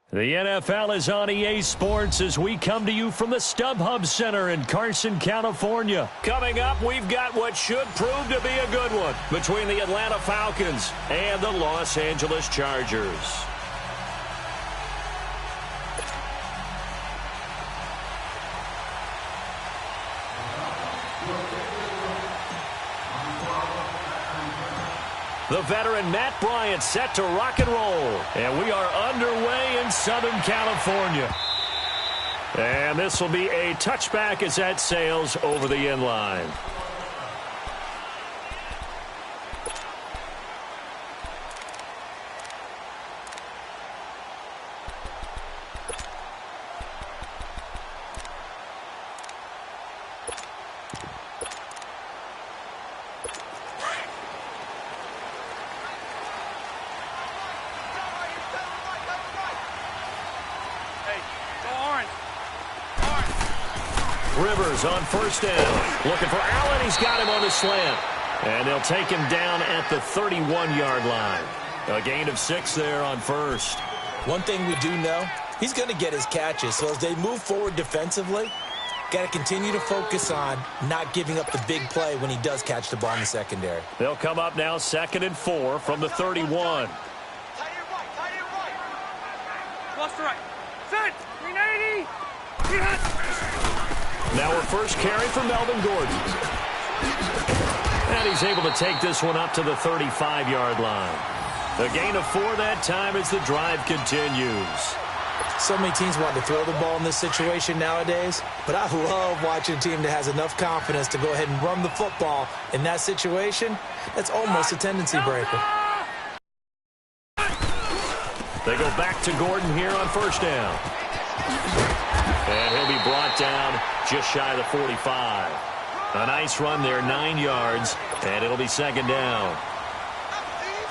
The NFL is on EA Sports as we come to you from the StubHub Center in Carson, California. Coming up, we've got what should prove to be a good one between the Atlanta Falcons and the Los Angeles Chargers. The veteran Matt Bryant set to rock and roll. And we are underway in Southern California. And this will be a touchback as that sails over the end line. Rivers on first down. Looking for Allen. He's got him on the slant. And they'll take him down at the 31-yard line. A gain of 6 there on first. One thing we do know, he's going to get his catches. So as they move forward defensively, got to continue to focus on not giving up the big play when he does catch the ball in the secondary. They'll come up now 2nd and 4 from the 31. Lost right. Set. 390. Now we're first carry for Melvin Gordon. And he's able to take this one up to the 35-yard line. The gain of 4 that time as the drive continues. So many teams want to throw the ball in this situation nowadays, but I love watching a team that has enough confidence to go ahead and run the football in that situation. That's almost a tendency breaker. They go back to Gordon here on first down. And he'll be brought down just shy of the 45. A nice run there, 9 yards, and it'll be 2nd down.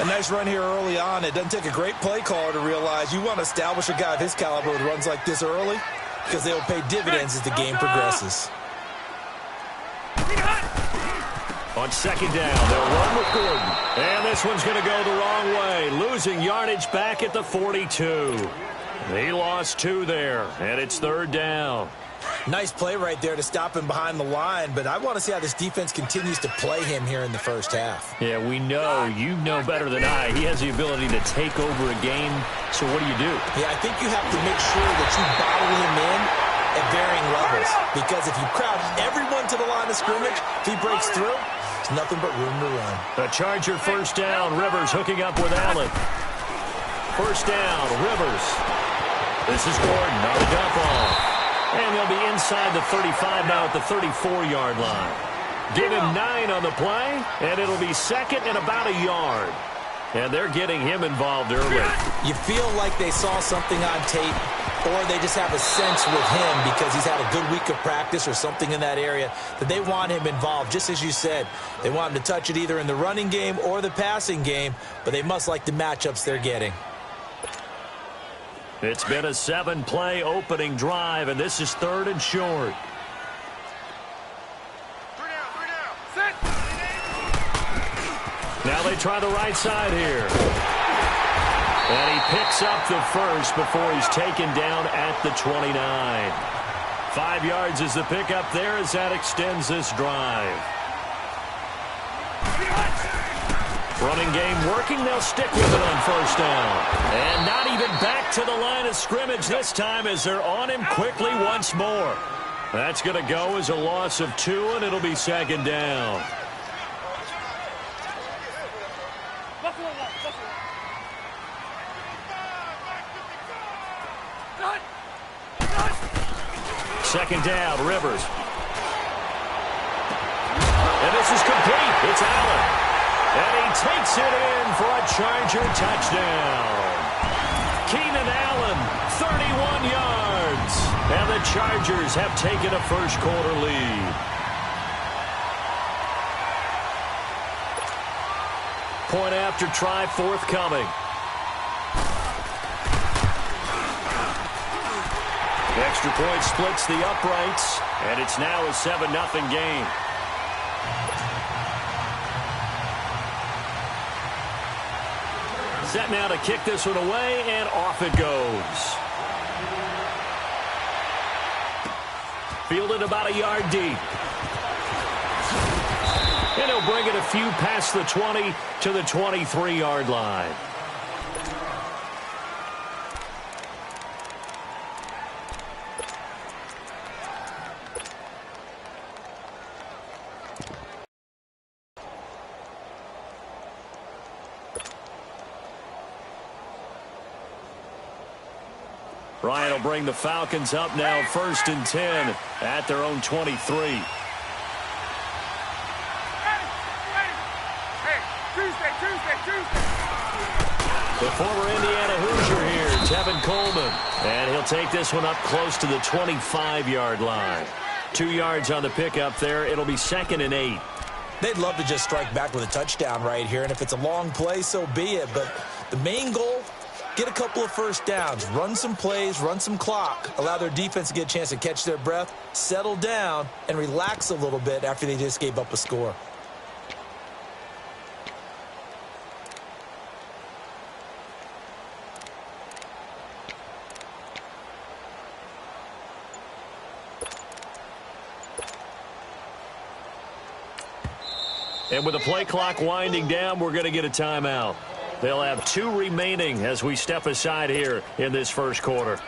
A nice run here early on. It doesn't take a great play caller to realize you want to establish a guy of his caliber with runs like this early because they will pay dividends as the game progresses. On 2nd down, they'll run with Gordon. And this one's going to go the wrong way, losing yardage back at the 42. He lost 2 there, and it's 3rd down. Nice play right there to stop him behind the line, but I want to see how this defense continues to play him here in the first half. Yeah, we know, you know better than I, he has the ability to take over a game, so what do you do? Yeah, I think you have to make sure that you bottle him in at varying levels, because if you crowd everyone to the line of scrimmage, if he breaks through, there's nothing but room to run. A Charger first down, Rivers hooking up with Allen. First down, Rivers. This is Gordon on the dump off. And they'll be inside the 35 now at the 34-yard line. Give him 9 on the play, and it'll be 2nd and about a yard. And they're getting him involved early. You feel like they saw something on tape, or they just have a sense with him because he's had a good week of practice or something in that area that they want him involved. Just as you said, they want him to touch it either in the running game or the passing game, but they must like the matchups they're getting. It's been a 7-play opening drive, and this is 3rd and short. 3 down. Set. Now they try the right side here. And he picks up the first before he's taken down at the 29. 5 yards is the pickup there as that extends this drive. Running game working. They'll stick with it on first down. And not even back to the line of scrimmage this time as they're on him quickly once more. That's going to go as a loss of 2, and it'll be 2nd down. Second down, Rivers. And this is complete. It's Allen. And he takes it in for a Charger touchdown. Keenan Allen, 31 yards. And the Chargers have taken a first-quarter lead. Point after try forthcoming. Extra point splits the uprights, and it's now a 7-0 game. Set now to kick this one away, and off it goes. Fielded about a yard deep. And he'll bring it a few past the 20 to the 23-yard line. Ryan will bring the Falcons up now, 1st and 10 at their own 23. The former Indiana Hoosier here, Tevin Coleman. And he'll take this one up close to the 25-yard line. 2 yards on the pickup there. It'll be 2nd and 8. They'd love to just strike back with a touchdown right here, and if it's a long play, so be it. But the main goal, get a couple of first downs, run some plays, run some clock, allow their defense to get a chance to catch their breath, settle down, and relax a little bit after they just gave up a score. And with the play clock winding down, we're going to get a timeout. They'll have 2 remaining as we step aside here in this first quarter.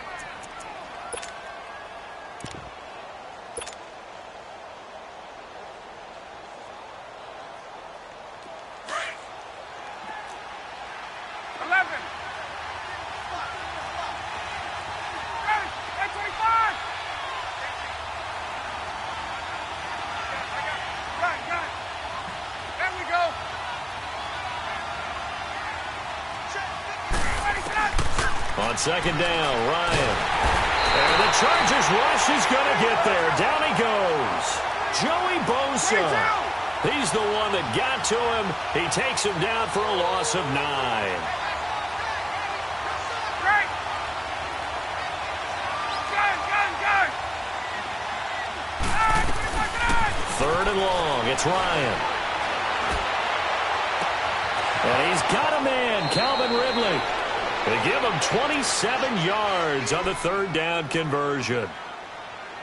On 2nd down, Ryan. And the Chargers rush is going to get there. Down he goes. Joey Bosa. He's the one that got to him. He takes him down for a loss of 9. Third and long. It's Ryan. And he's got a man, Calvin Ridley. They give him 27 yards on the 3rd down conversion.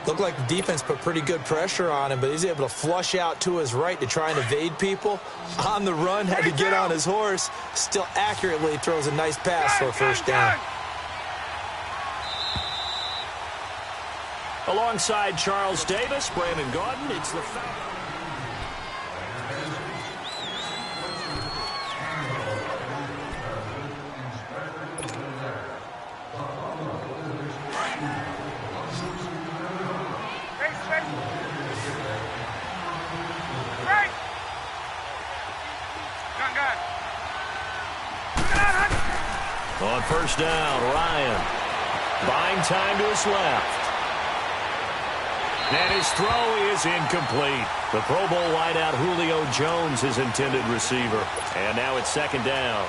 Looked like the defense put pretty good pressure on him, but he's able to flush out to his right to try and evade people. On the run, had to get on his horse. Still accurately throws a nice pass for a 1st down. Alongside Charles Davis, Brandon Gaudin, it's the Falcons. On 1st down, Ryan. Buying time to his left. And his throw is incomplete. The Pro Bowl wideout Julio Jones, his intended receiver. And now it's 2nd down.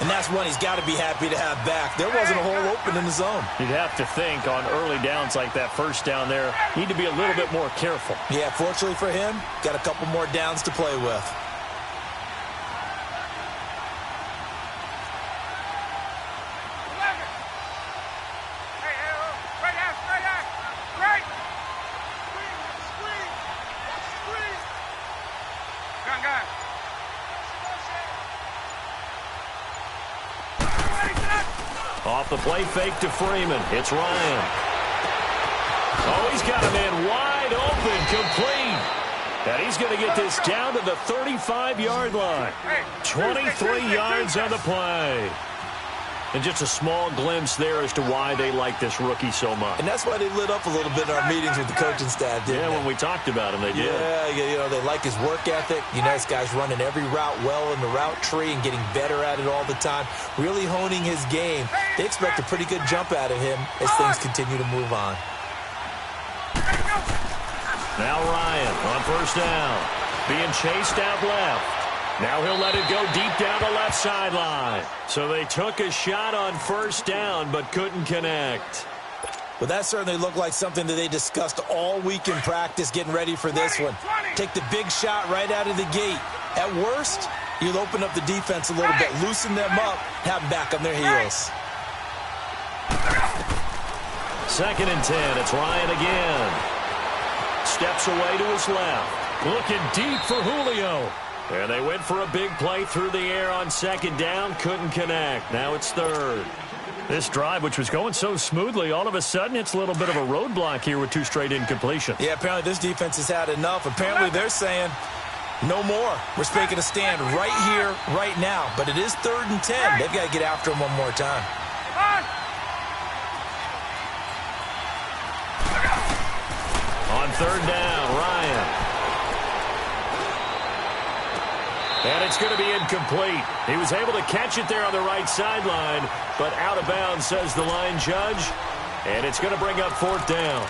And that's one he's got to be happy to have back. There wasn't a hole open in the zone. You'd have to think on early downs like that 1st down there, need to be a little bit more careful. Yeah, fortunately for him, got a couple more downs to play with. Off the play fake to Freeman. It's Ryan. Oh, he's got a man wide open, complete. And he's going to get this down to the 35-yard line. 23 yards on the play. And just a small glimpse there as to why they like this rookie so much. And that's why they lit up a little bit in our meetings with the coaching staff, didn't they? When we talked about him, they did. Yeah, you know, they like his work ethic. You know, this guy's running every route well in the route tree and getting better at it all the time, really honing his game. They expect a pretty good jump out of him as things continue to move on. Now Ryan on 1st down, being chased out left. Now he'll let it go deep down the left sideline. So they took a shot on 1st down, but couldn't connect. Well, that certainly looked like something that they discussed all week in practice, getting ready for this one. Take the big shot right out of the gate. At worst, you'll open up the defense a little bit, loosen them up, have them back on their heels. 2nd and 10. It's Ryan again. Steps away to his left. Looking deep for Julio. And they went for a big play through the air on 2nd down. Couldn't connect. Now it's 3rd. This drive, which was going so smoothly, all of a sudden it's a little bit of a roadblock here with 2 straight incompletions. Yeah, apparently this defense has had enough. Apparently they're saying no more. We're making a stand right here, right now. But it is 3rd and 10. They've got to get after him one more time. On 3rd down, Ryan. And it's going to be incomplete. He was able to catch it there on the right sideline, but out of bounds, says the line judge. And it's going to bring up 4th down.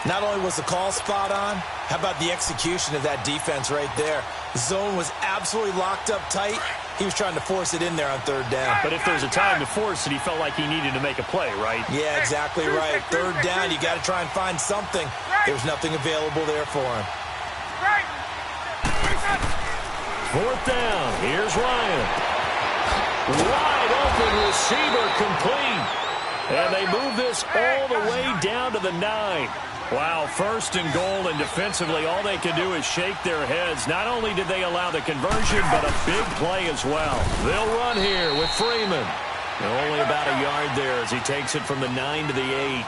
Not only was the call spot on, how about the execution of that defense right there? The zone was absolutely locked up tight. He was trying to force it in there on 3rd down. But if there's a time to force it, he felt like he needed to make a play, right? Yeah, exactly right. 3rd down, you got to try and find something. There's nothing available there for him. 4th down. Here's Ryan. Wide open receiver complete. And they move this all the way down to the 9. Wow, 1st and goal, and defensively all they can do is shake their heads. Not only did they allow the conversion, but a big play as well. They'll run here with Freeman. And only about a yard there as he takes it from the 9 to the 8.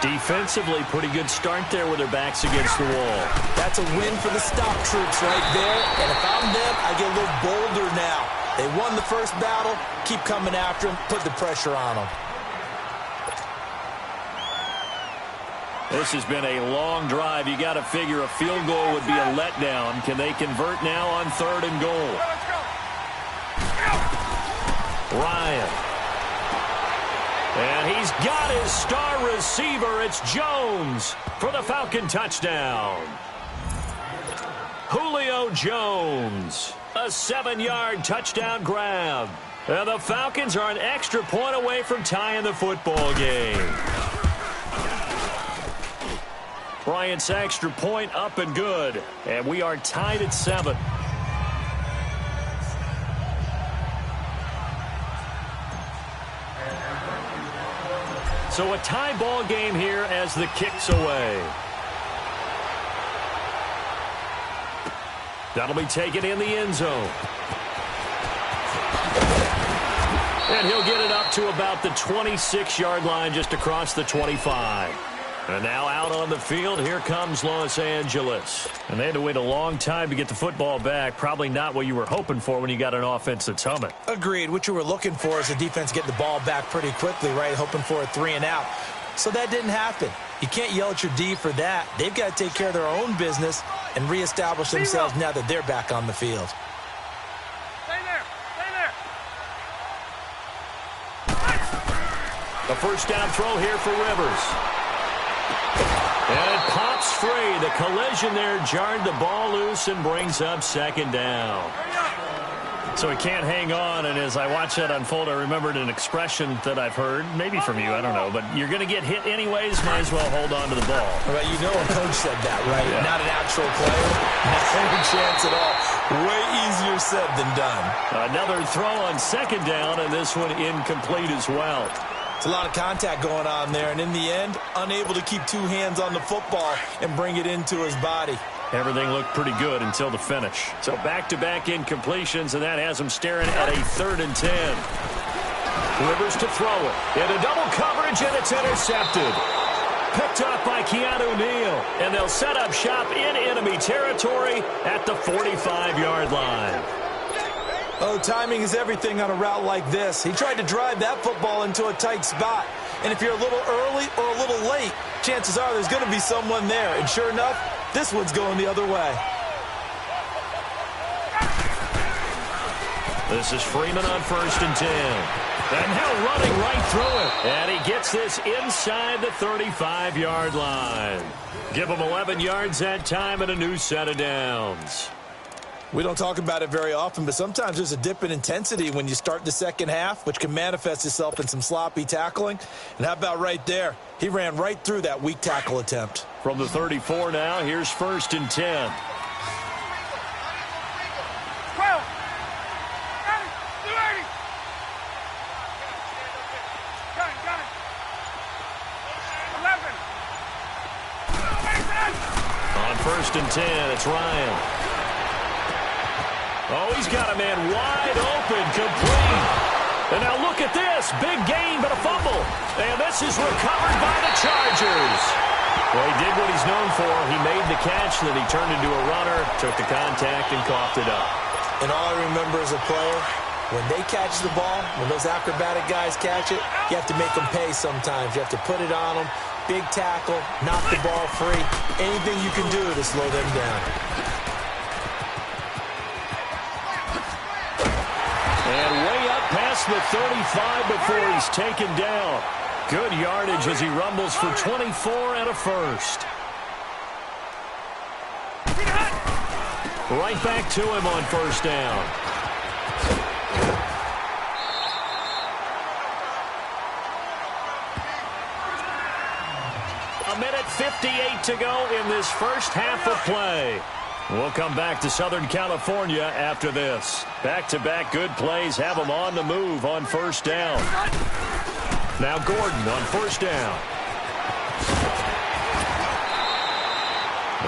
Defensively, pretty good start there with their backs against the wall. That's a win for the stop troops right there. And if I'm them, I get a little bolder now. They won the first battle. Keep coming after them. Put the pressure on them. This has been a long drive. You got to figure a field goal would be a letdown. Can they convert now on 3rd and goal? Ryan. And he's got his star receiver. It's Jones for the Falcon touchdown. Julio Jones, a 7-yard touchdown grab. And the Falcons are an extra point away from tying the football game. Bryant's extra point up and good. And we are tied at 7. So a tie ball game here as the kick's away. That'll be taken in the end zone. And he'll get it up to about the 26-yard line just across the 25. And now out on the field, here comes Los Angeles. And they had to wait a long time to get the football back. Probably not what you were hoping for when you got an offense that's humming. Agreed. What you were looking for is the defense get the ball back pretty quickly, right? Hoping for a 3 and out. So that didn't happen. You can't yell at your D for that. They've got to take care of their own business and reestablish themselves now that they're back on the field. Stay there. Stay there. A first down throw here for Rivers. And it pops free. The collision there jarred the ball loose and brings up 2nd down. So he can't hang on, and as I watch that unfold, I remembered an expression that I've heard, maybe from you, I don't know, but you're going to get hit anyways, might as well hold on to the ball. Right, you know a coach said that, right? Yeah. Not an actual player. Not any chance at all. Way easier said than done. Another throw on 2nd down, and this one incomplete as well. It's a lot of contact going on there, and in the end, unable to keep 2 hands on the football and bring it into his body. Everything looked pretty good until the finish. So back-to-back incompletions, and that has him staring at a 3rd and 10. Rivers to throw it. Into double coverage, and it's intercepted. Picked up by Keanu Neal, and they'll set up shop in enemy territory at the 45-yard line. Oh, timing is everything on a route like this. He tried to drive that football into a tight spot. And if you're a little early or a little late, chances are there's going to be someone there. And sure enough, this one's going the other way. This is Freeman on 1st and 10. And now running right through it. And he gets this inside the 35-yard line. Give him 11 yards that time and a new set of downs. We don't talk about it very often, but sometimes there's a dip in intensity when you start the second half, which can manifest itself in some sloppy tackling. And how about right there? He ran right through that weak tackle attempt. From the 34 now, here's 1st and 10. 12. 280. Got it. 1st and 10. It's Ryan. Oh, he's got a man wide open, complete. And now look at this. Big gain, but a fumble. And this is recovered by the Chargers. Well, he did what he's known for. He made the catch, then he turned into a runner, took the contact, and coughed it up. And all I remember as a player, when they catch the ball, when those acrobatic guys catch it, you have to make them pay sometimes. You have to put it on them. Big tackle, knock the ball free. Anything you can do to slow them down. And way up past the 35 before he's taken down. Good yardage as he rumbles for 24 and a first. Right back to him on 1st down. A minute 58 to go in this first half of play. We'll come back to Southern California after this. Back-to-back good plays have them on the move on 1st down. Now Gordon on 1st down.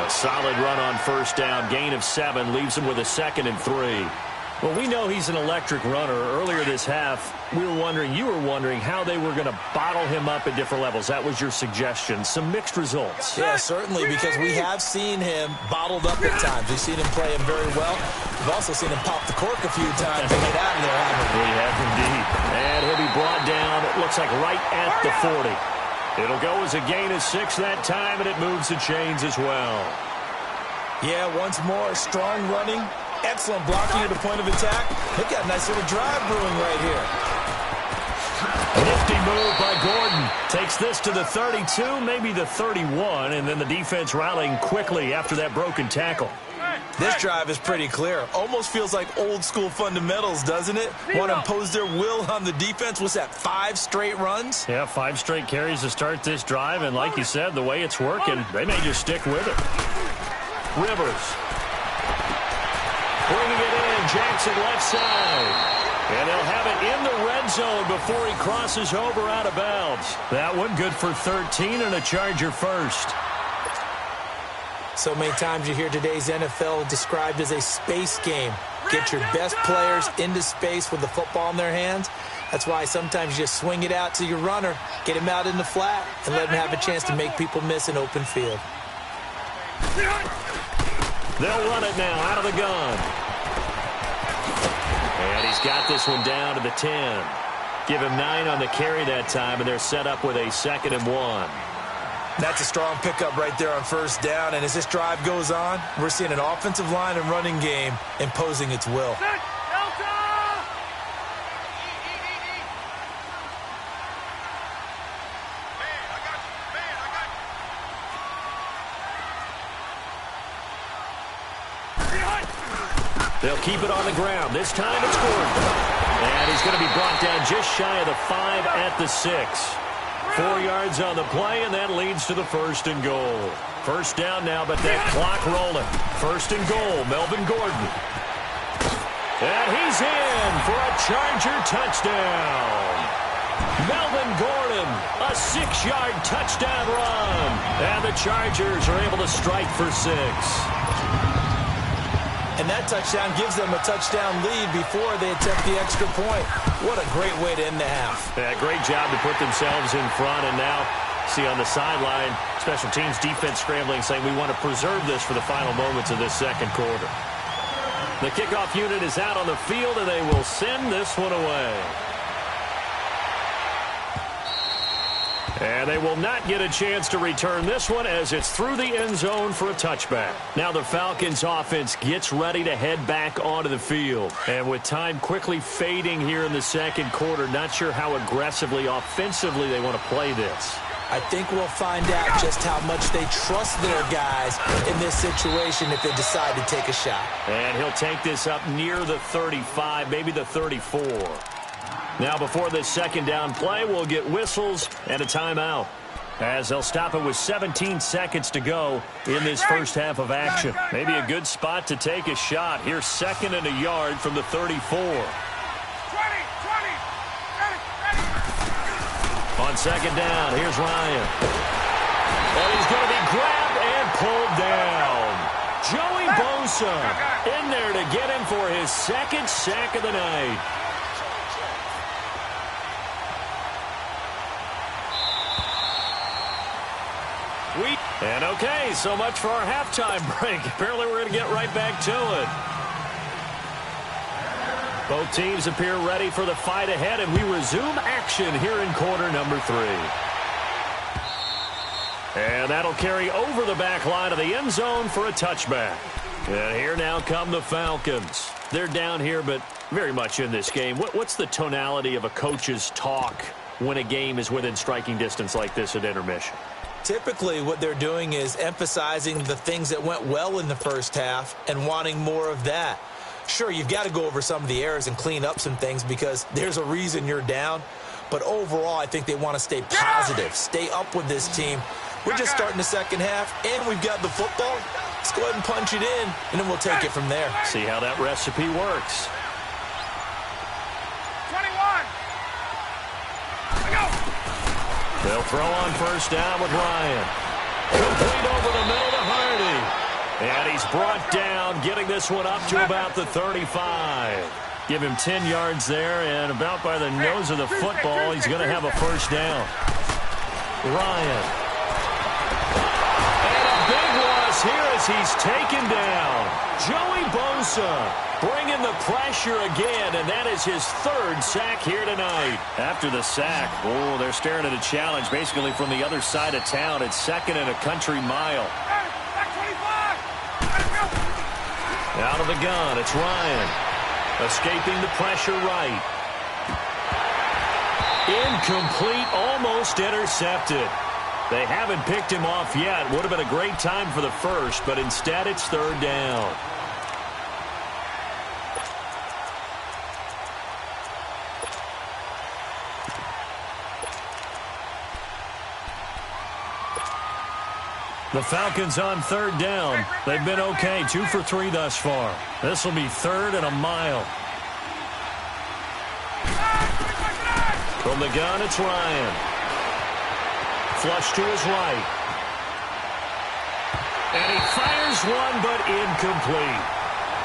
A solid run on 1st down. Gain of 7 leaves him with a 2nd and 3. Well, we know he's an electric runner. Earlier this half, you were wondering how they were going to bottle him up at different levels. That was your suggestion. Some mixed results. Yeah, certainly, because we have seen him bottled up at times. We've seen him play him very well. We've also seen him pop the cork a few times and get out of there, haven't we? We have indeed. And he'll be brought down, it looks like right at the 40. It'll go as a gain of 6 that time, and it moves the chains as well. Yeah, once more, strong running. Excellent blocking at the point of attack. They've got a nice little drive brewing right here. Nifty move by Gordon. Takes this to the 32, maybe the 31, and then the defense rallying quickly after that broken tackle. This drive is pretty clear. Almost feels like old school fundamentals, doesn't it? Want to impose their will on the defense. What's that, 5 straight runs? Yeah, 5 straight carries to start this drive, and like you said, the way it's working, they may just stick with it. Rivers. Bringing it in, Jackson left side. And they'll have it in the red zone before he crosses over out of bounds. That one good for 13 and a Charger first. So many times you hear today's NFL described as a space game. Get your best players into space with the football in their hands. That's why sometimes you just swing it out to your runner, get him out in the flat, and let him have a chance to make people miss an open field. They'll run it now out of the gun. And he's got this one down to the 10. Give him 9 on the carry that time, and they're set up with a 2nd and 1. That's a strong pickup right there on 1st down, and as this drive goes on, we're seeing an offensive line and running game imposing its will. They'll keep it on the ground. This time it's Gordon. And he's going to be brought down just shy of the 5 at the 6. 4 yards on the play, and that leads to the 1st and goal. 1st down now, but that clock rolling. 1st and goal, Melvin Gordon. And he's in for a Charger touchdown. Melvin Gordon, a 6-yard touchdown run. And the Chargers are able to strike for 6. And that touchdown gives them a touchdown lead before they attempt the extra point. What a great way to end the half. Yeah, great job to put themselves in front. And now, see on the sideline, special teams defense scrambling, saying we want to preserve this for the final moments of this 2nd quarter. The kickoff unit is out on the field, and they will send this one away. And they will not get a chance to return this one as it's through the end zone for a touchback. Now the Falcons offense gets ready to head back onto the field. And with time quickly fading here in the 2nd quarter, not sure how aggressively, offensively they want to play this. I think we'll find out just how much they trust their guys in this situation if they decide to take a shot. And he'll take this up near the 35, maybe the 34. Now before this 2nd down play, we'll get whistles and a timeout, as they'll stop it with 17 seconds to go in this first half of action. Maybe a good spot to take a shot. Here's 2nd and a yard from the 34. On 2nd down, here's Ryan. And he's going to be grabbed and pulled down. Bosa in there to get him for his second sack of the night. And okay, so much for our halftime break. Apparently we're going to get right back to it. Both teams appear ready for the fight ahead, and we resume action here in quarter number 3. And that'll carry over the back line of the end zone for a touchback. And here now come the Falcons. They're down here, but very much in this game. What's the tonality of a coach's talk when a game is within striking distance like this at intermission? Typically, what they're doing is emphasizing the things that went well in the first half and wanting more of that. Sure, you've got to go over some of the errors and clean up some things because there's a reason you're down. But overall, I think they want to stay positive, stay up with this team. We're just starting the second half, and we've got the football. Let's go ahead and punch it in, and then we'll take it from there. See how that recipe works. 21. Go. They'll throw on first down with Ryan. Complete over the middle to Hardy. And he's brought down, getting this one up to about the 35. Give him 10 yards there, and about by the nose of the football, he's going to have a first down. Ryan. And a big loss here as he's taken down. Joey Bosa bringing the pressure again, and that is his third sack here tonight. After the sack, oh, they're staring at a challenge basically from the other side of town. It's second and a country mile. Out of the gun, it's Ryan. Escaping the pressure right. Incomplete, almost intercepted. They haven't picked him off yet. Would have been a great time for the first, but instead it's third down. The Falcons on third down. They've been okay, 2 for 3 thus far. This will be third and a mile. From the gun, it's Ryan. Flush to his right. And he fires one, but incomplete.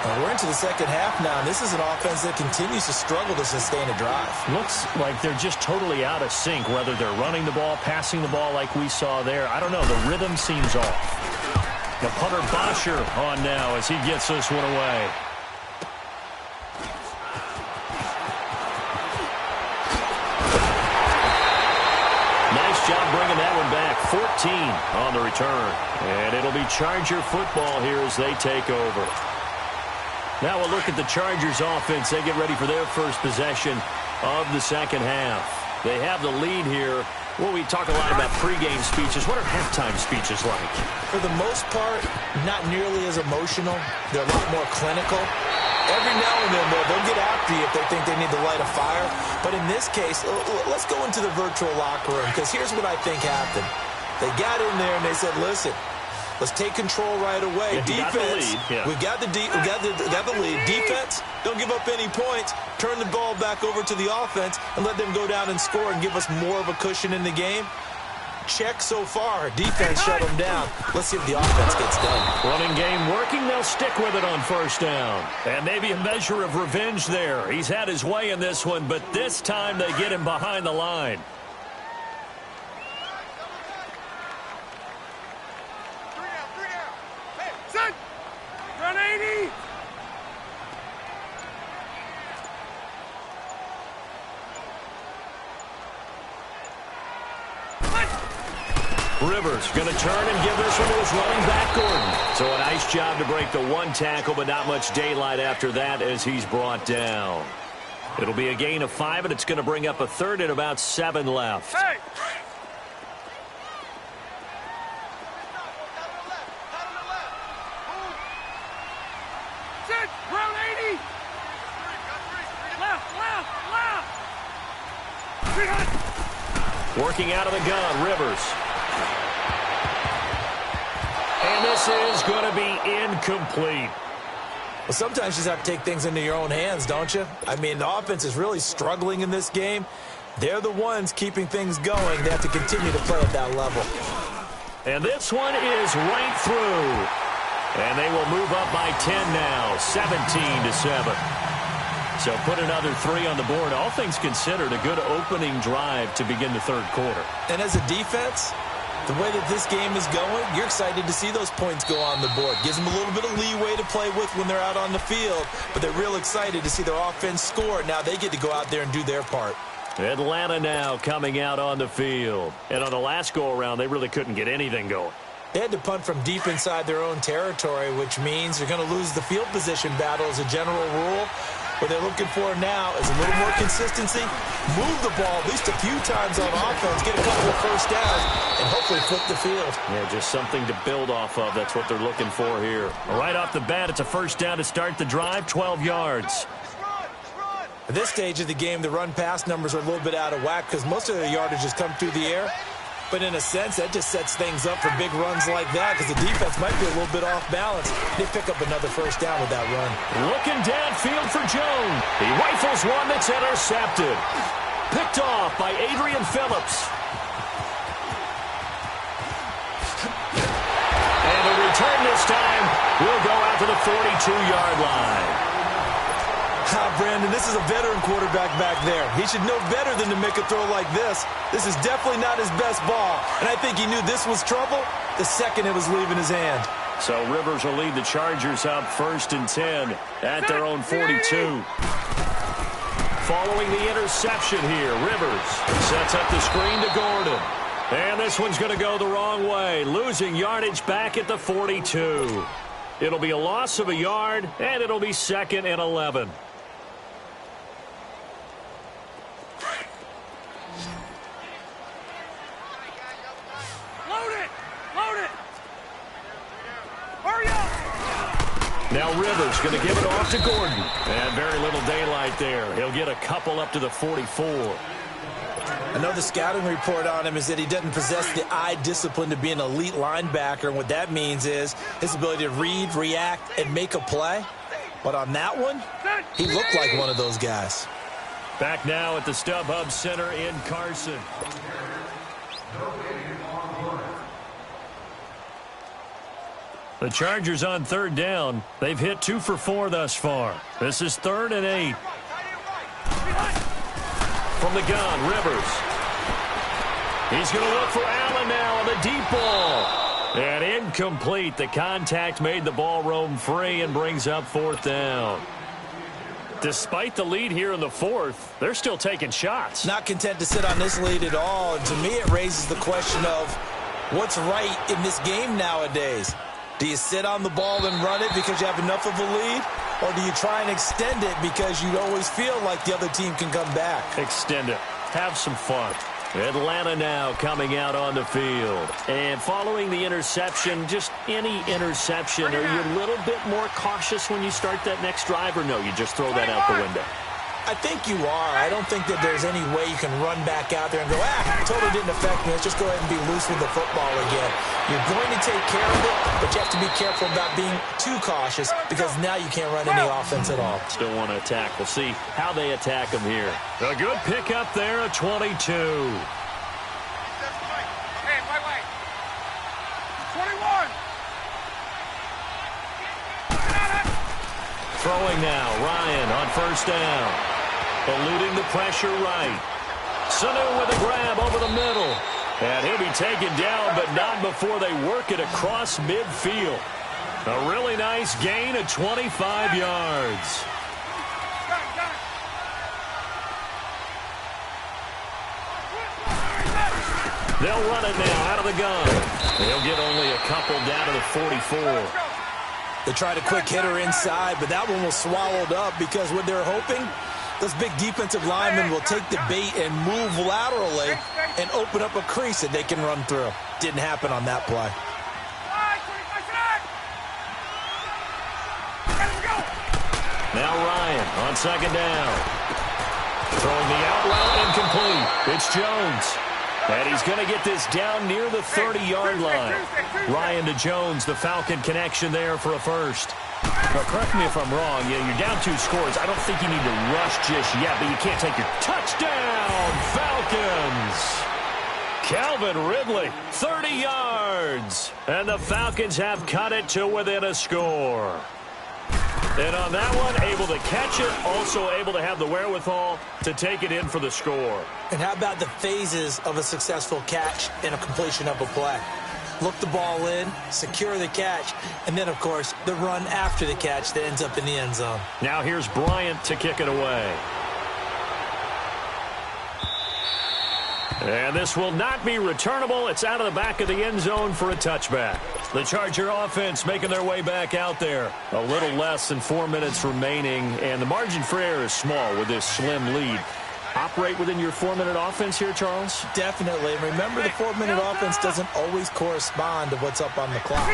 We're into the second half now, and this is an offense that continues to struggle to sustain a drive. Looks like they're just totally out of sync, whether they're running the ball, passing the ball like we saw there. I don't know. The rhythm seems off. The punter Bosher on now as he gets this one away. Nice job bringing that one back. 14 on the return. And it'll be Charger football here as they take over. Now we'll look at the Chargers offense. They get ready for their first possession of the second half. They have the lead here. Well, we talk a lot about pregame speeches. What are halftime speeches like? For the most part, not nearly as emotional. They're a lot more clinical. Every now and then, they'll get after you if they think they need to light a fire. But in this case, let's go into the virtual locker room, because here's what I think happened. They got in there and they said, listen, let's take control right away. Defense, we've got the lead. Defense, don't give up any points. Turn the ball back over to the offense and let them go down and score and give us more of a cushion in the game. Check so far. Defense shut them down. Let's see if the offense gets done. Running game working. They'll stick with it on first down. And maybe a measure of revenge there. He's had his way in this one, but this time they get him behind the line. Run 80. Rivers going to turn and give this one to his running back, Gordon. So a nice job to break the one tackle, but not much daylight after that as he's brought down. It'll be a gain of 5, and it's going to bring up a third and about 7 left. Hey. Sit. Round 80. Left. Working out of the gun, Rivers. And this is going to be incomplete. Well, sometimes you just have to take things into your own hands, don't you? I mean, the offense is really struggling in this game. They're the ones keeping things going. They have to continue to play at that level. And this one is right through. And they will move up by 10 now, 17-7. So put another 3 on the board. All things considered, a good opening drive to begin the third quarter. And as a defense, the way that this game is going, you're excited to see those points go on the board. Gives them a little bit of leeway to play with when they're out on the field, but they're real excited to see their offense score. Now they get to go out there and do their part. Atlanta now coming out on the field. And on the last go-around, they really couldn't get anything going. They had to punt from deep inside their own territory, which means they're going to lose the field position battle as a general rule. What they're looking for now is a little more consistency, move the ball at least a few times on offense, get a couple of first downs, and hopefully flip the field. Yeah, just something to build off of. That's what they're looking for here. Right off the bat, it's a first down to start the drive, 12 yards. At this stage of the game, the run-pass numbers are a little bit out of whack because most of their yardage has come through the air. But in a sense, that just sets things up for big runs like that because the defense might be a little bit off balance. They pick up another first down with that run. Looking downfield for Jones. He rifles one that's intercepted. Picked off by Adrian Phillips. And the return this time will go out to the 42-yard line. Brandon, this is a veteran quarterback back there. He should know better than to make a throw like this. This is definitely not his best ball, and I think he knew this was trouble the second it was leaving his hand. So Rivers will lead the Chargers up 1st and 10 at their own 42. Following the interception here, Rivers sets up the screen to Gordon. And this one's going to go the wrong way, losing yardage back at the 42. It'll be a loss of a yard, and it'll be 2nd and 11. Now Rivers going to give it off to Gordon. And very little daylight there. He'll get a couple up to the 44. I know the scouting report on him is that he doesn't possess the eye discipline to be an elite linebacker. And what that means is his ability to read, react, and make a play. But on that one, he looked like one of those guys. Back now at the StubHub Center in Carson. The Chargers on 3rd down. They've hit 2 for 4 thus far. This is 3rd and 8. From the gun, Rivers. He's going to look for Allen now on the deep ball. And incomplete. The contact made the ball roam free and brings up 4th down. Despite the lead here in the 4th, they're still taking shots. Not content to sit on this lead at all. And to me, it raises the question of what's right in this game nowadays. Do you sit on the ball and run it because you have enough of a lead? Or do you try and extend it because you always feel like the other team can come back? Extend it. Have some fun. Atlanta now coming out on the field. And following the interception, just any interception, are you a little bit more cautious when you start that next drive, or no, you just throw that out the window? I think you are. I don't think that there's any way you can run back out there and go, totally didn't affect me. Let's just go ahead and be loose with the football again. You're going to take care of it, but you have to be careful about being too cautious because now you can't run any offense at all. Still want to attack. We'll see how they attack them here. A good pickup there at 22. Hey, wait. 21. Throwing now, Ryan on 1st down. Eluding the pressure right. Sanu with a grab over the middle. And he'll be taken down, but not before they work it across midfield. A really nice gain of 25 yards. They'll run it now out of the gun. They'll get only a couple down to the 44. They tried a quick hitter inside, but that one was swallowed up because what they're hoping, those big defensive linemen will take the bait and move laterally and open up a crease that they can run through. Didn't happen on that play. Now Ryan on 2nd down. Throwing the out route incomplete. It's Jones. And he's going to get this down near the 30-yard line. Ryan to Jones, the Falcon connection there for a first. Now, correct me if I'm wrong. You're down 2 scores. I don't think you need to rush just yet, but you can't take your touchdown, Falcons. Calvin Ridley, 30 yards. And the Falcons have cut it to within a score. And on that one, able to catch it, also able to have the wherewithal to take it in for the score. And how about the phases of a successful catch and a completion of a play? Look the ball in, secure the catch, and then, of course, the run after the catch that ends up in the end zone. Now here's Bryant to kick it away. And this will not be returnable. It's out of the back of the end zone for a touchback. The Charger offense making their way back out there. A little less than 4 minutes remaining, and the margin for error is small with this slim lead. Operate within your 4-minute offense here, Charles? Definitely. Remember, the 4-minute offense doesn't always correspond to what's up on the clock.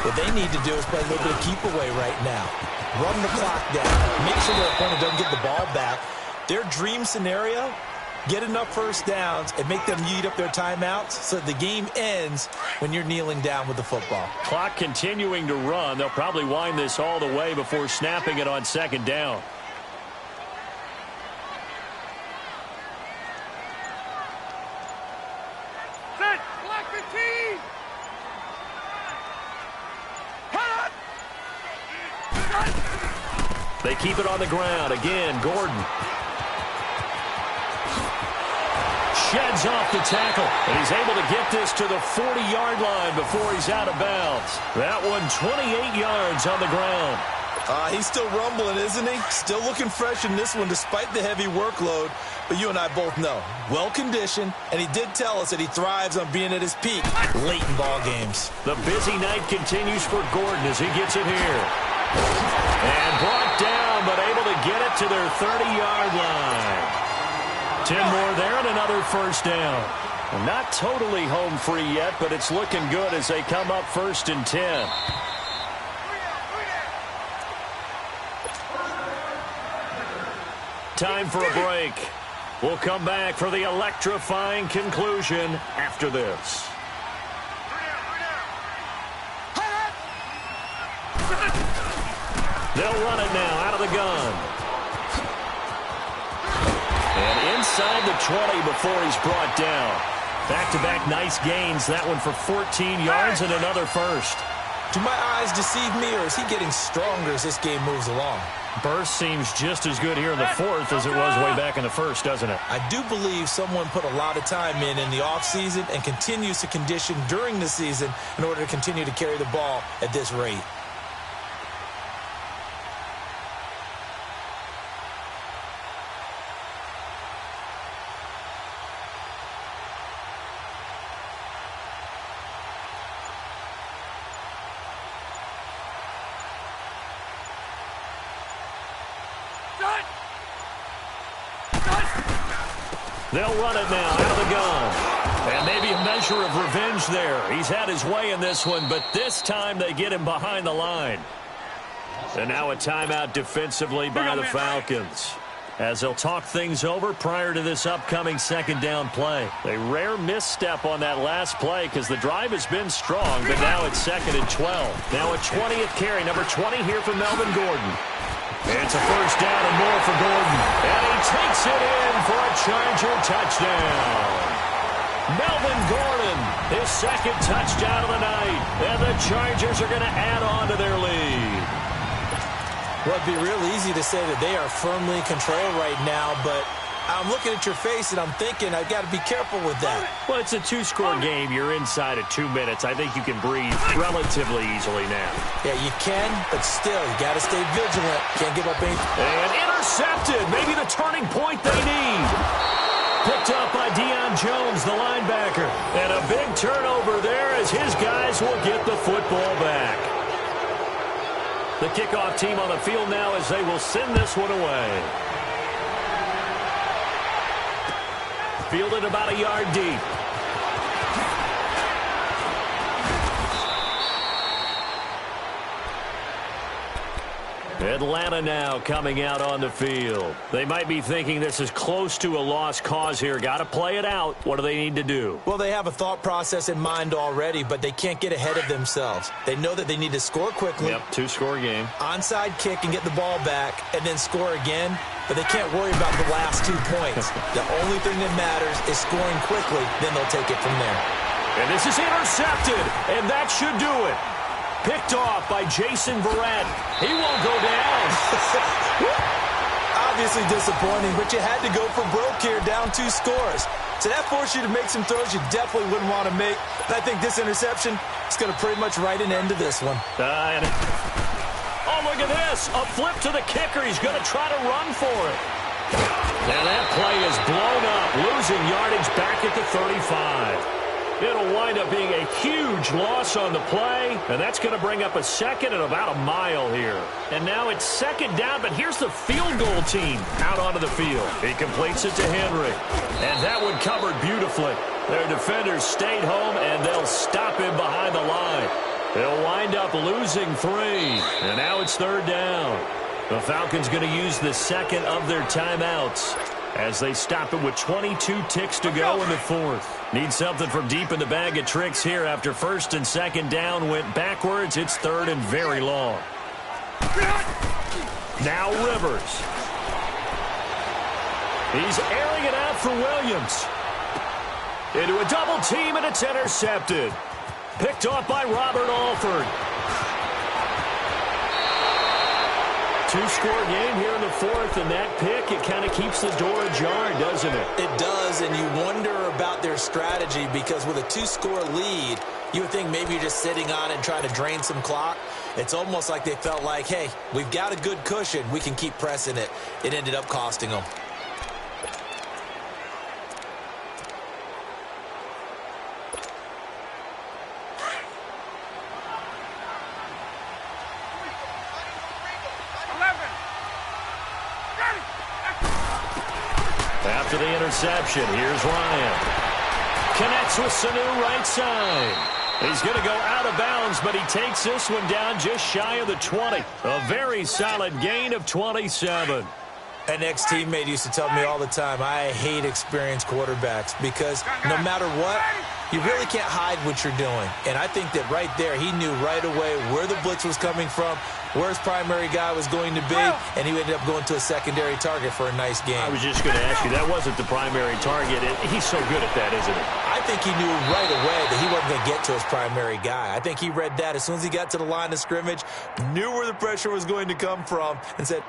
What they need to do is play a little bit of keep away right now. Run the clock down. Make sure their opponent doesn't get the ball back. Their dream scenario, get enough first downs and make them eat up their timeouts so that the game ends when you're kneeling down with the football. Clock continuing to run. They'll probably wind this all the way before snapping it on second down. They keep it on the ground. Again, Gordon. Sheds off the tackle, and he's able to get this to the 40-yard line before he's out of bounds. That one 28 yards on the ground. He's still rumbling, isn't he? Still looking fresh in this one despite the heavy workload. But you and I both know, well-conditioned, and he did tell us that he thrives on being at his peak late in ball games. The busy night continues for Gordon as he gets it here. And brought down, but able to get it to their 30-yard line. 10 more there and another first down. Not totally home free yet, but it's looking good as they come up 1st and 10. Time for a break. We'll come back for the electrifying conclusion after this. They'll run it now out of the gun. And inside the 20 before he's brought down. Back-to-back nice gains. That one for 14 yards and another first. Do my eyes deceive me, or is he getting stronger as this game moves along? Burst seems just as good here in the 4th as it was way back in the 1st, doesn't it? I do believe someone put a lot of time in the offseason and continues to condition during the season in order to continue to carry the ball at this rate. They'll run it now out of the gun. And maybe a measure of revenge there. He's had his way in this one, but this time they get him behind the line. And now a timeout defensively by the Falcons, as they'll talk things over prior to this upcoming second down play. A rare misstep on that last play because the drive has been strong, but now it's 2nd and 12. Now a 20th carry, number 20 here for Melvin Gordon. It's a first down and more for Gordon. And he takes it in for a Charger touchdown. Melvin Gordon, his 2nd touchdown of the night. And the Chargers are going to add on to their lead. Well, it'd be real easy to say that they are firmly in control right now, but I'm looking at your face and I'm thinking I've got to be careful with that. Well, it's a 2-score game. You're inside of 2 minutes. I think you can breathe relatively easily now. Yeah, you can, but still, you got to stay vigilant. Can't give up anything. And intercepted. Maybe the turning point they need. Picked up by Deion Jones, the linebacker. And a big turnover there as his guys will get the football back. The kickoff team on the field now as they will send this one away. Fielded about a yard deep. And Atlanta now coming out on the field. They might be thinking this is close to a lost cause here. Got to play it out. What do they need to do? Well, they have a thought process in mind already, but they can't get ahead of themselves. They know that they need to score quickly. Yep, two-score game. Onside kick and get the ball back and then score again, but they can't worry about the last 2 points. The only thing that matters is scoring quickly, then they'll take it from there. And this is intercepted, and that should do it. Picked off by Jason Verrett. He won't go down. Obviously disappointing, but you had to go for broke here, down 2 scores. So that forced you to make some throws you definitely wouldn't want to make. And I think this interception is going to pretty much write an end to this one. Oh, look at this. A flip to the kicker. He's going to try to run for it. And that play is blown up, losing yardage back at the 35. It'll wind up being a huge loss on the play, and that's going to bring up a second and about a mile here. And now it's second down, but here's the field goal team out onto the field. He completes it to Henry, and that one covered beautifully. Their defenders stayed home, and they'll stop him behind the line. They'll wind up losing 3, and now it's third down. The Falcons going to use the second of their timeouts as they stop it with 22 ticks to go in the fourth. Need something from deep in the bag of tricks here after first and second down went backwards. It's third and very long. Now Rivers. He's airing it out for Williams. Into a double team, and it's intercepted. Picked off by Robert Alford. Two-score game here in the fourth, and that pick, it kind of keeps the door ajar, doesn't it? It does, and you wonder about their strategy because with a 2-score lead, you would think maybe you're just sitting on it and trying to drain some clock. It's almost like they felt like, hey, we've got a good cushion. We can keep pressing it. It ended up costing them. After the interception, here's Ryan. Connects with Sanu right side. He's going to go out of bounds, but he takes this one down just shy of the 20. A very solid gain of 27. An ex-teammate used to tell me all the time, I hate experienced quarterbacks because no matter what, you really can't hide what you're doing. And I think that right there, he knew right away where the blitz was coming from, where his primary guy was going to be, and he ended up going to a secondary target for a nice game. I was just going to ask you, that wasn't the primary target. He's so good at that, isn't he? I think he knew right away that he wasn't going to get to his primary guy. I think he read that as soon as he got to the line of scrimmage, knew where the pressure was going to come from, and said,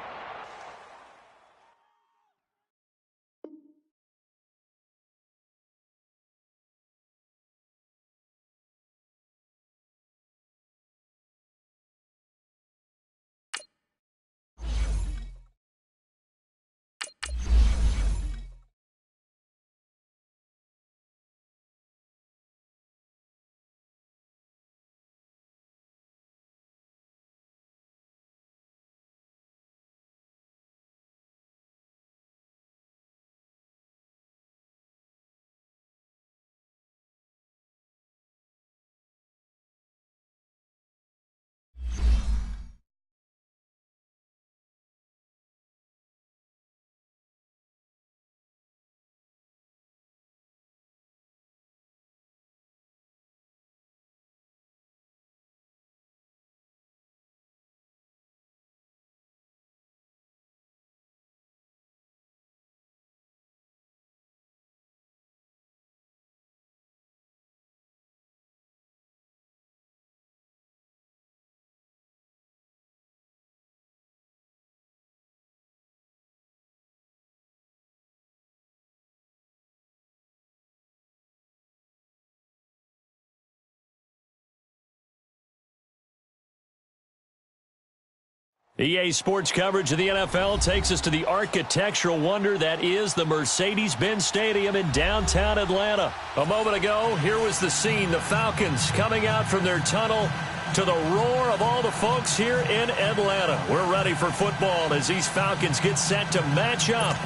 EA Sports coverage of the NFL takes us to the architectural wonder that is the Mercedes-Benz Stadium in downtown Atlanta. A moment ago, here was the scene. The Falcons coming out from their tunnel to the roar of all the folks here in Atlanta. We're ready for football as these Falcons get set to match up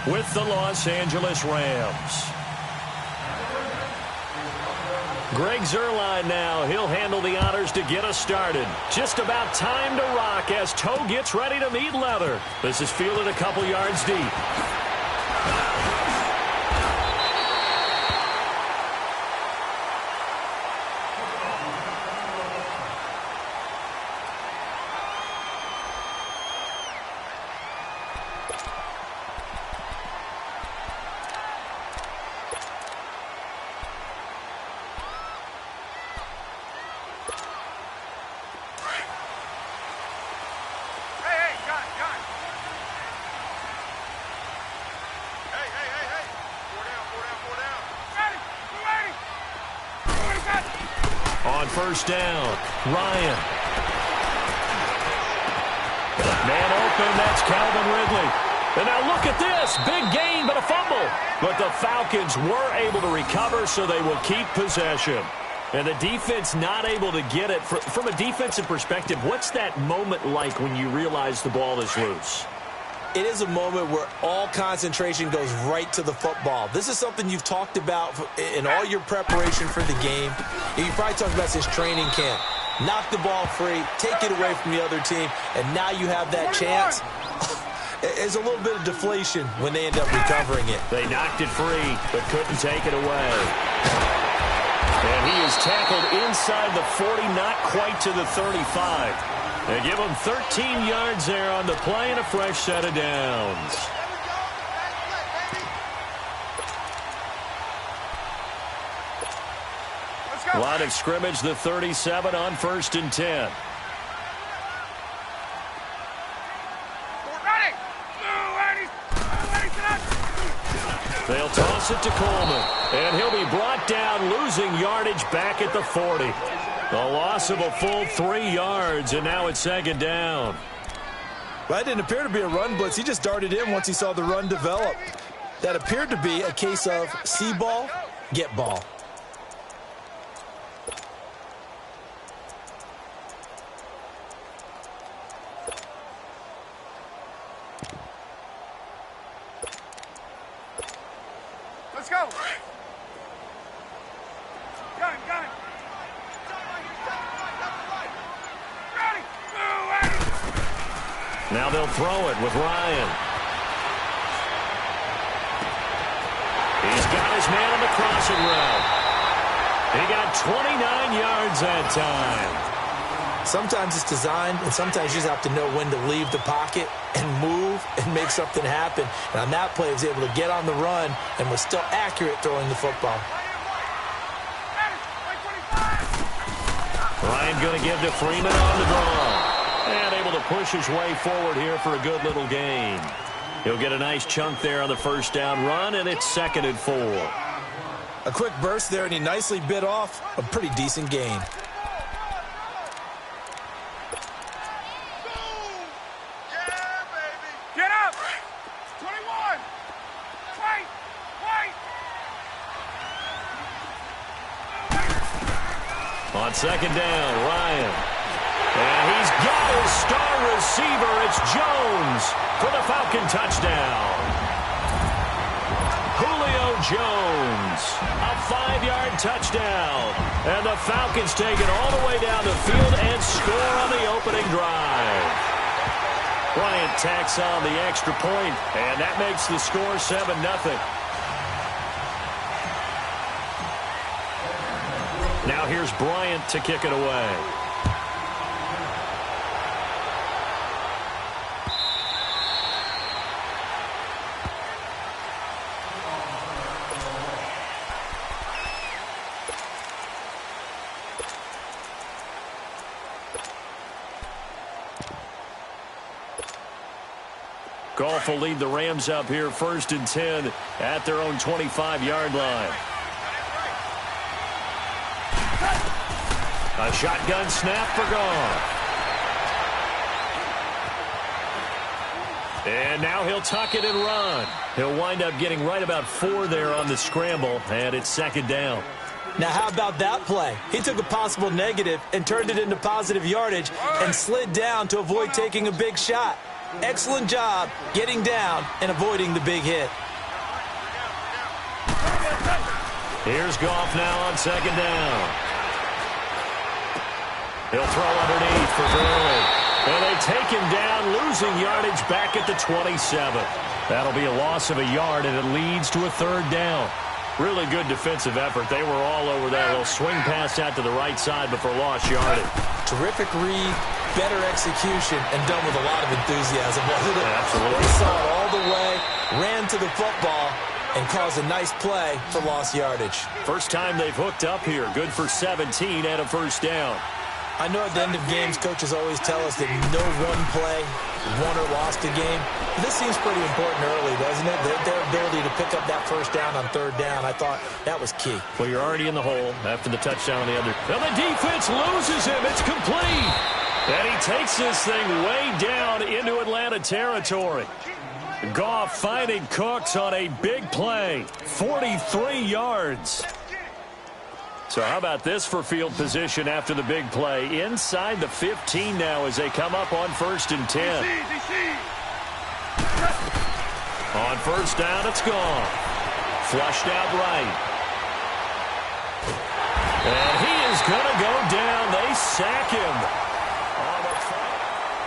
with the Los Angeles Rams. Greg Zuerlein now. He'll handle the honors to get us started. Just about time to rock as toe gets ready to meet leather. This is fielded a couple yards deep. On first down, Ryan. Man open, that's Calvin Ridley. And now look at this, big gain but a fumble. But the Falcons were able to recover, so they will keep possession. And the defense not able to get it. From a defensive perspective, what's that moment like when you realize the ball is loose? It is a moment where all concentration goes right to the football. This is something you've talked about in all your preparation for the game. You probably talked about this training camp. Knock the ball free, take it away from the other team, and now you have that chance. There's a little bit of deflation when they end up recovering it. They knocked it free, but couldn't take it away. And he is tackled inside the 40, not quite to the 35. They give him 13 yards there on the play and a fresh set of downs. Line of scrimmage, the 37 on 1st and 10. They'll toss it to Coleman, and he'll be brought down, losing yardage back at the 40. A loss of a full 3 yards, and now it's 2nd down. Well, that didn't appear to be a run blitz. He just darted in once he saw the run develop. That appeared to be a case of see ball, get ball. Let's go. Gun. Now they'll throw it with Ryan. He's got his man on the crossing route. He got 29 yards that time. Sometimes it's designed, and sometimes you just have to know when to leave the pocket and move and make something happen. And on that play, he was able to get on the run and was still accurate throwing the football. Ryan going to give to Freeman on the draw. And able to push his way forward here for a good little gain. He'll get a nice chunk there on the first down run, and it's 2nd and 4. A quick burst there, and he nicely bit off a pretty decent gain. Get up! 21! Wait! On 2nd down, Ryan. And he's got his star receiver. It's Jones for the Falcon touchdown. Julio Jones, a 5-yard touchdown. And the Falcons take it all the way down the field and score on the opening drive. Bryant tacks on the extra point, and that makes the score 7-0. Now here's Bryant to kick it away. Goff will lead the Rams up here 1st and 10 at their own 25-yard line. A shotgun snap for Goff. And now he'll tuck it and run. He'll wind up getting right about 4 there on the scramble, and it's 2nd down. Now, how about that play? He took a possible negative and turned it into positive yardage and slid down to avoid taking a big shot. Excellent job getting down and avoiding the big hit. Here's Goff now on second down. He'll throw underneath for Gurley. And they take him down, losing yardage back at the 27. That'll be a loss of a yard, and it leads to a third down. Really good defensive effort. They were all over that little swing pass out to the right side before lost yardage. Terrific read, better execution, and done with a lot of enthusiasm, wasn't it? Absolutely. They saw it all the way, ran to the football, and caused a nice play for lost yardage. First time they've hooked up here. Good for 17 and a first down. I know at the end of games, coaches always tell us that no one play won or lost a game. But this seems pretty important early, doesn't it? Their ability to pick up that first down on third down, I thought that was key. Well, you're already in the hole after the touchdown on the other. And the defense loses him. It's complete. And he takes this thing way down into Atlanta territory. Goff finding Cooks on a big play. 43 yards. So how about this for field position after the big play? Inside the 15 now as they come up on 1st and 10. On first down, it's gone. Flushed out right. And he is going to go down. They sack him.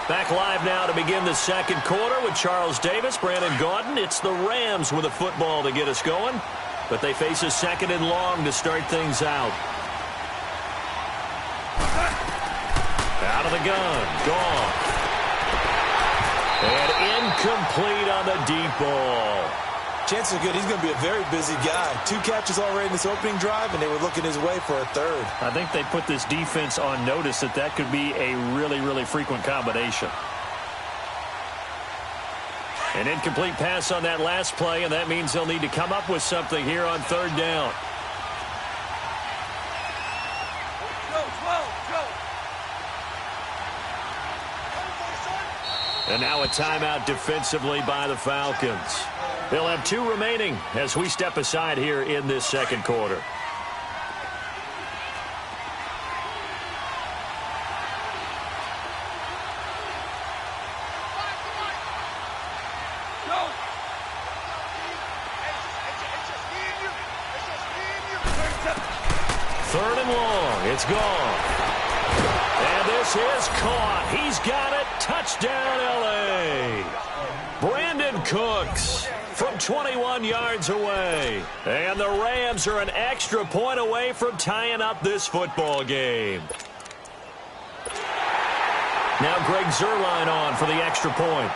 Back live now to begin the second quarter with Charles Davis, Brandon Gaudin. It's the Rams with a football to get us going. But they face a second and long to start things out. Out of the gun. Gone. And incomplete on the deep ball. Chances are good. He's going to be a very busy guy. 2 catches already in this opening drive, and they were looking his way for a third. I think they put this defense on notice that could be a really, really frequent combination. An incomplete pass on that last play, and that means they'll need to come up with something here on third down. And now a timeout defensively by the Falcons. They'll have 2 remaining as we step aside here in this second quarter. Third and long. It's gone. And this is caught. He's got it. Touchdown, L.A. Brandon Cooks from 21 yards away. And the Rams are an extra point away from tying up this football game. Now Greg Zuerlein on for the extra point.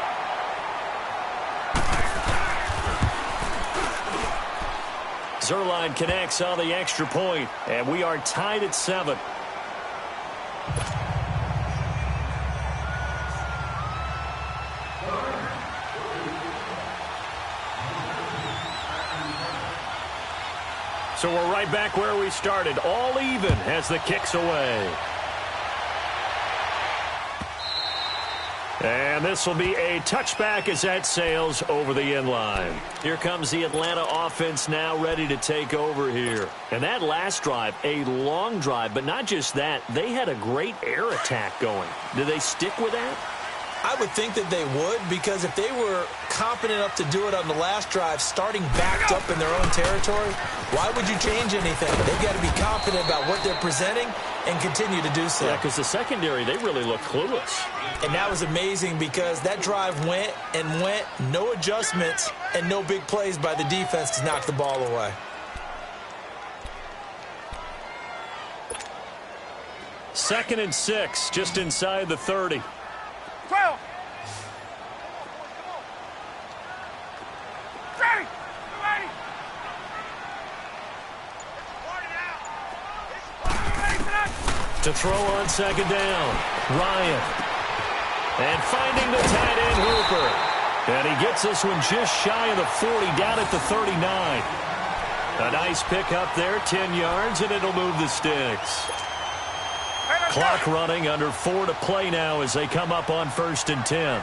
Zuerlein connects on the extra point, and we are tied at 7. So we're right back where we started, all even as the kick's away. And this will be a touchback as that sails over the end line. Here comes the Atlanta offense now ready to take over here. And that last drive, a long drive, but not just that. They had a great air attack going. Do they stick with that? I would think that they would, because if they were competent enough to do it on the last drive, starting backed up in their own territory, why would you change anything? They've got to be confident about what they're presenting and continue to do so. Yeah, because the secondary, they really look clueless. And that was amazing because that drive went and went, no adjustments, and no big plays by the defense to knock the ball away. Second and 6, just inside the 30. 12. Ready. Ready. To throw on second down, Ryan. And finding the tight end Hooper. And he gets this one just shy of the 40, down at the 39. A nice pick up there, 10 yards, and it'll move the sticks. Clock running, under 4 to play now as they come up on 1st and 10.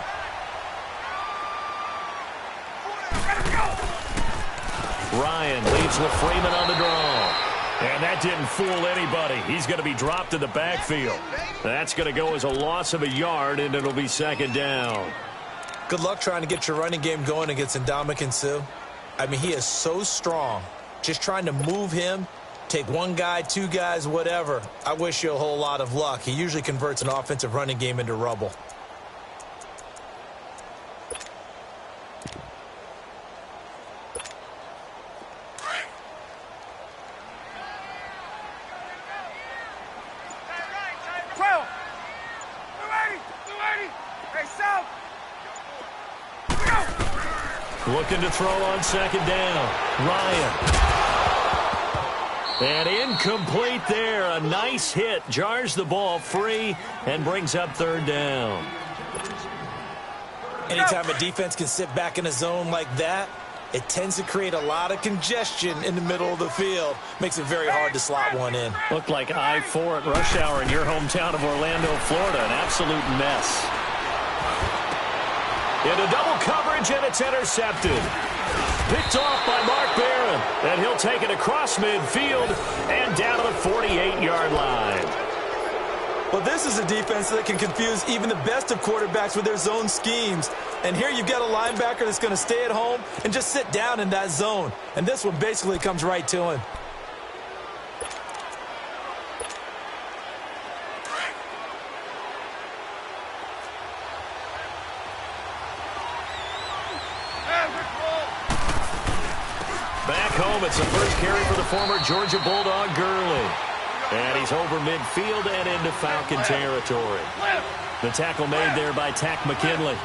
Ryan leads with Freeman on the draw. And that didn't fool anybody. He's going to be dropped in the backfield. That's going to go as a loss of a yard, and it'll be second down. Good luck trying to get your running game going against Ndamukong Suh. I mean, he is so strong. just trying to move him, take one guy, two guys, whatever. I wish you a whole lot of luck. He usually converts an offensive running game into rubble. Looking to throw on second down. Ryan. And incomplete there. A nice hit. Jars the ball free and brings up third down. Anytime a defense can sit back in a zone like that, it tends to create a lot of congestion in the middle of the field. Makes it very hard to slot one in. Looked like I-4 at rush hour in your hometown of Orlando, Florida. An absolute mess. Into double coverage, and it's intercepted. Picked off by Mark Barron. And he'll take it across midfield and down to the 48-yard line. Well, this is a defense that can confuse even the best of quarterbacks with their zone schemes. And here you've got a linebacker that's going to stay at home and just sit down in that zone. And this one basically comes right to him. Back home, it's the first carry for the former Georgia Bulldog, Gurley. And he's over midfield and into Falcon territory. The tackle made there by Tack McKinley.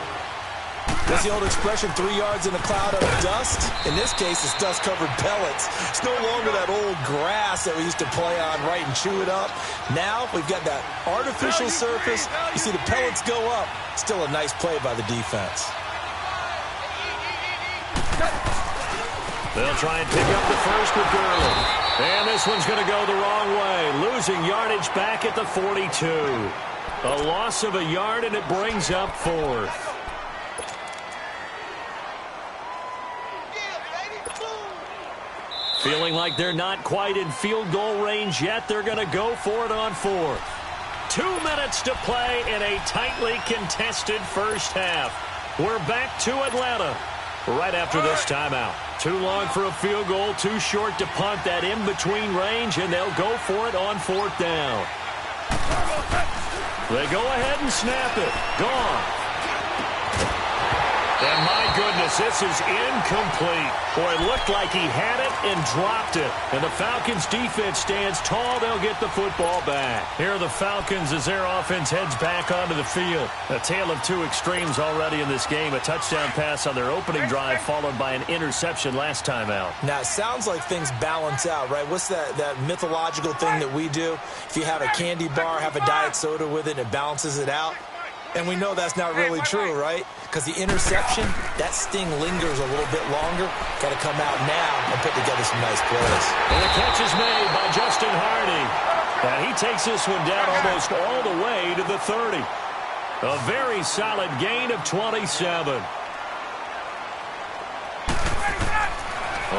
That's the old expression, 3 yards in a cloud of dust. In this case, it's dust-covered pellets. It's no longer that old grass that we used to play on, right, and chew it up. Now we've got that artificial surface. You see the pellets go up. Still a nice play by the defense. They'll try and pick up the first with Gurley. And this one's going to go the wrong way. Losing yardage back at the 42. A loss of a yard, and it brings up fourth. Feeling like they're not quite in field goal range yet. They're going to go for it on fourth. 2 minutes to play in a tightly contested first half. We're back to Atlanta right after this timeout. Too long for a field goal, too short to punt that in-between range, and they'll go for it on fourth down. They go ahead and snap it. Gone. And my goodness, this is incomplete. Boy, it looked like he had it and dropped it. And the Falcons' defense stands tall. They'll get the football back. Here are the Falcons as their offense heads back onto the field. A tale of two extremes already in this game. A touchdown pass on their opening drive followed by an interception last time out. Now, it sounds like things balance out, right? What's that mythological thing that we do? If you have a candy bar, have a diet soda with it, it balances it out. And we know that's not really true, right? Because the interception, that sting lingers a little bit longer. Got to come out now and put together some nice plays. And the catch is made by Justin Hardy. And he takes this one down almost all the way to the 30. A very solid gain of 27.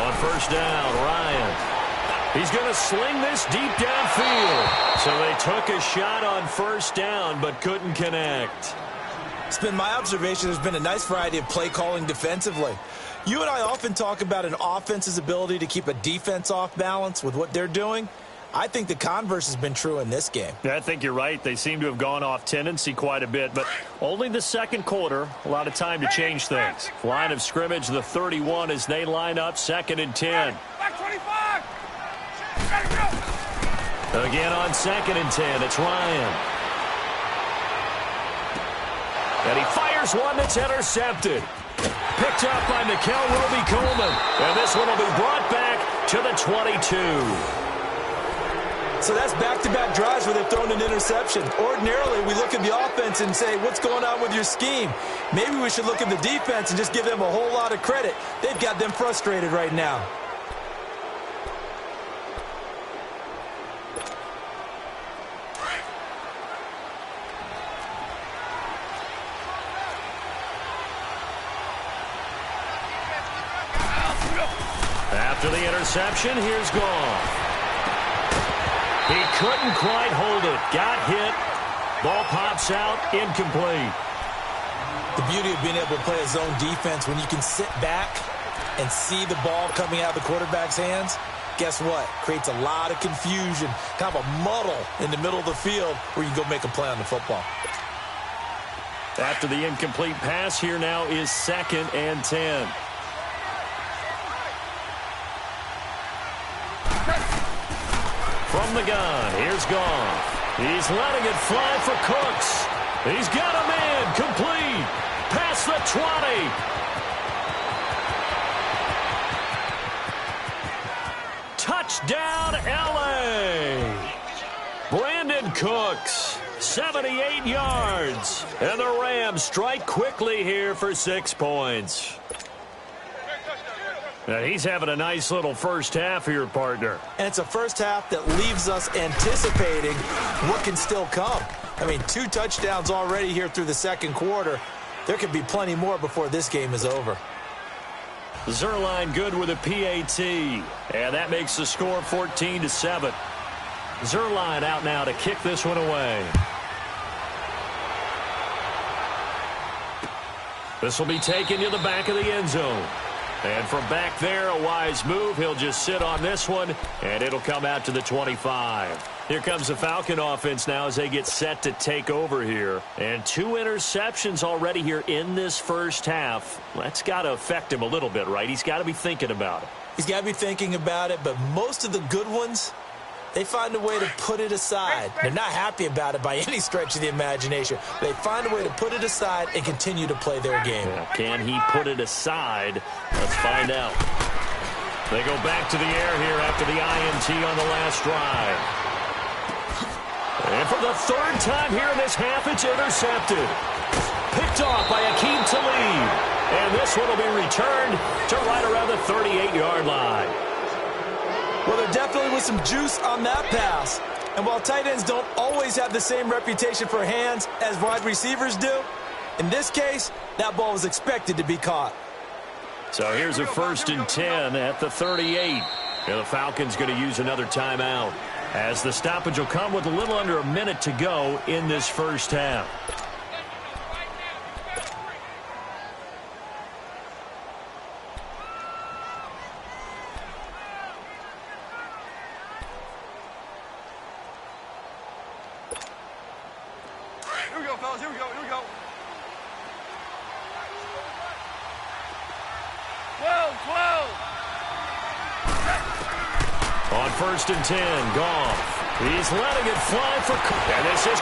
On first down, Ryan. He's going to sling this deep downfield. So they took a shot on first down but couldn't connect. It's been my observation there's been a nice variety of play calling defensively. You and I often talk about an offense's ability to keep a defense off balance with what they're doing. I think the converse has been true in this game. Yeah, I think you're right. They seem to have gone off tendency quite a bit, but only the second quarter. A lot of time to change things. Line of scrimmage, the 31 as they line up, 2nd and 10. Back 25. Again on 2nd and 10, it's Ryan. And he fires one that's intercepted. Picked up by Mikel Roby-Coleman. And this one will be brought back to the 22. So that's back-to-back drives where they've thrown an interception. Ordinarily, we look at the offense and say, what's going on with your scheme? Maybe we should look at the defense and just give them a whole lot of credit. They've got them frustrated right now. After the interception, here's Goff. He couldn't quite hold it. Got hit. Ball pops out. Incomplete. The beauty of being able to play a zone defense when you can sit back and see the ball coming out of the quarterback's hands, guess what? Creates a lot of confusion, kind of a muddle in the middle of the field where you can go make a play on the football. After the incomplete pass, here now is 2nd and 10. From the gun, here's Goff. He's letting it fly for Cooks. He's got him in, complete, past the 20. Touchdown, L.A. Brandon Cooks, 78 yards. And the Rams strike quickly here for 6 points. Now he's having a nice little first half here, partner. And it's a first half that leaves us anticipating what can still come. I mean, 2 touchdowns already here through the second quarter. There could be plenty more before this game is over. Zerline good with a PAT. And that makes the score 14-7. Zerline out now to kick this one away. This will be taken to the back of the end zone. And from back there, a wise move. He'll just sit on this one, and it'll come out to the 25. Here comes the Falcon offense now as they get set to take over here. And 2 interceptions already here in this first half. That's got to affect him a little bit, right? He's got to be thinking about it. He's got to be thinking about it, but most of the good ones, they find a way to put it aside. They're not happy about it by any stretch of the imagination. They find a way to put it aside and continue to play their game. Yeah, can he put it aside? Let's find out. They go back to the air here after the INT on the last drive. And for the 3rd time here in this half, it's intercepted. Picked off by Akeem Talib. And this one will be returned to right around the 38-yard line. Well, there definitely was some juice on that pass. And while tight ends don't always have the same reputation for hands as wide receivers do, in this case, that ball was expected to be caught. So here's a 1st and 10 at the 38. And the Falcons going to use another timeout, as the stoppage will come with a little under a minute to go in this first half. Here we go, fellas. Here we go. Here we go. 12. On 1st and 10, Goff. He's letting it fly for Cook. And this is